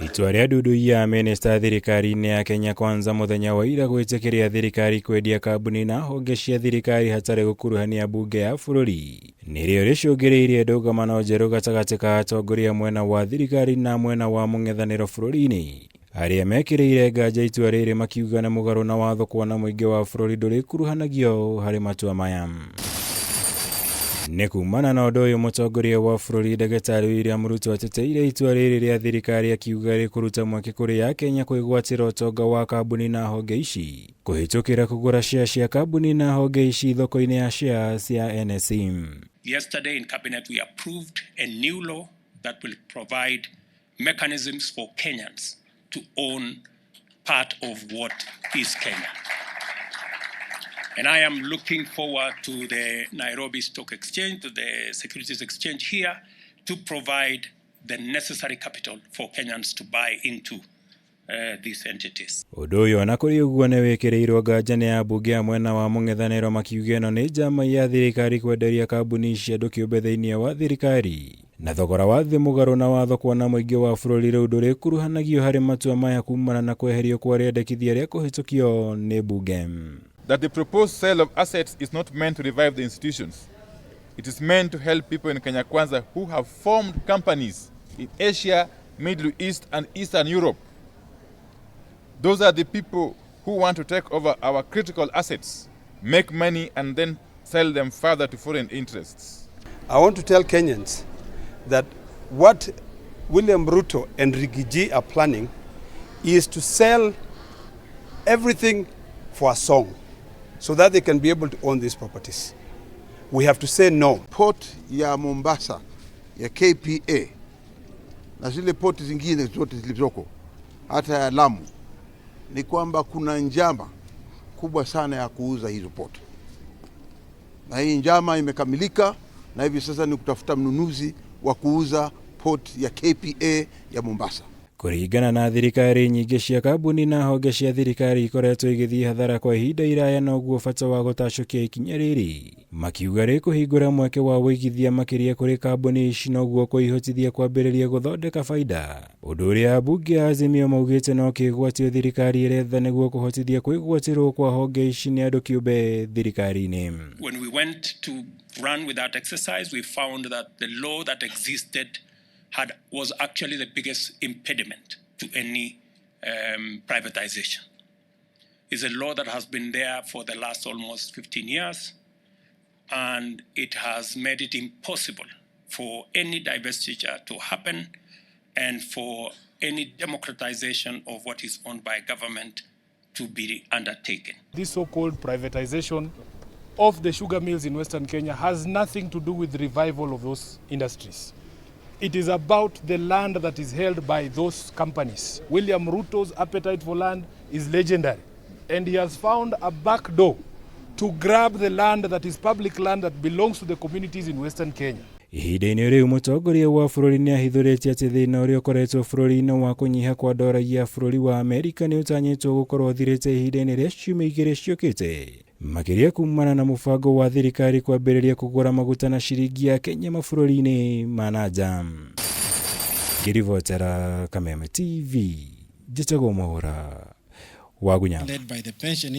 Itua rĩa ndundu ya aminista thirikari-ini ya Kenya kwanza muthenya wa ira gwĩtĩkĩria thirikari kwendia kambuni na honge cia thirikari hatarĩ gũkuruhania mbunge ya bururi nĩrĩo rĩcũngĩrĩirie ndũgamano njerũ gatagatĩ ka atongoria mwena wa thirikari na mwena wa mũng'ethanĩro bũrũri-inĩ arĩa mekĩrĩire nganja itua rĩrĩ makiuga nĩ mũgarũ na watho kuona mũingĩ wa bũrũri ndũrĩkuruhanagio harĩ matua maya. Nĩ kumana na ũndũ ũyũ mũtongoria wa bũrũri ndagĩtarĩ Ruto ateteire itua rĩrĩ rĩa thirikari akiuga rĩkũruta mweke kuri akenya kwigwatira utonga wa kambuni na honge ici kuhitũkĩra kũgũra share cia kambuni na honge ici thoko-ini ya shares cia NSE. Yesterday in cabinet we approved a new law that will provide mechanisms for Kenyans to own part of what is Kenya. And I am looking forward to the Nairobi Stock Exchange, to the Securities Exchange here, to provide the necessary capital for Kenyans to buy into these entities. Ũndũ ũyũ na kũrĩ ũguo nĩ wĩkĩrĩirwo nganja nĩ ambunge a mwena wa mũng'ethanĩro makiuga ĩno nĩ njama ya thirikari kwenderia kambuni cia andũ kiumbe thĩinĩ wa thirikari. Na thogora wa thĩ mũgarũ na watho kuona mũingĩ wa bũrũri rĩu ndũrĩkuruhanagio harĩ matua maya kumana na kweherio kwa rĩendekithia rĩa kũhĩtũkio nĩ mbunge. That the proposed sale of assets is not meant to revive the institutions. It is meant to help people in Kenya Kwanza who have formed companies in Asia, Middle East and Eastern Europe. Those are the people who want to take over our critical assets, make money and then sell them further to foreign interests. I want to tell Kenyans that what William Ruto and Rigiji are planning is to sell everything for a song, so that they can be able to own these properties. We have to say no. Port ya Mombasa ya KPA na zile port zingine zote zilizoko hata ya Lamu ni kwamba kuna njama kubwa sana ya kuuza hizo port, na hii njama imekamilika na hivi sasa ni kutafuta mnunuzi wa kuuza port ya KPA ya Mombasa. Kũringana na thirikari nyingĩ cia kambuni na honge cia thirikari ikoretwo igĩthiĩ hathara kwa ihinda iraya na ũguo bata wa gũtacũkia ikinya rĩrĩ makiuga rĩkũhingũra mweke wa wĩigithia makĩria kũrĩ kambuni ici na ũguo kũihotithia kwambĩrĩria gũthondeka faida, ũndũ ũrĩa ambunge a Azimio maugĩte no kĩgwatio thirikari ĩretha nĩguo kũhotithia kwĩgwatĩrwo kwa honge ici nĩ andũ kĩũmbe thirikari-inĩ. When we went to run with that exercise, we found that the law that existed was actually the biggest impediment to any privatization. It's a law that has been there for the last almost 15 years, and it has made it impossible for any divestiture to happen and for any democratization of what is owned by government to be undertaken. This so-called privatization of the sugar mills in Western Kenya has nothing to do with the revival of those industries. It is about the land that is held by those companies. William Ruto's appetite for land is legendary, and he has found a back door to grab the land that is public land that belongs to the communities in Western Kenya. Ihinda-inĩ rĩu mũtongoria wa bũrũri nĩ ahithũrĩtie atĩ thĩna ũrĩa ũkoretwo bũrũri-inĩ wa kũnyiha kwa ndora ya bũrũri wa Amerika nĩ ũtanyĩtwo gũkorwo thirĩte ihinda-inĩ rĩa ciumia igĩrĩ ciũkĩte, makĩria kumana na mũbango wa thirikari kwambĩrĩria kũgũra maguta na ciringi ya Kenya mabũrũri-inĩ ma nanja. Ngĩribotera Kameme TV, njĩtagwo Mũhũra wa Gunya.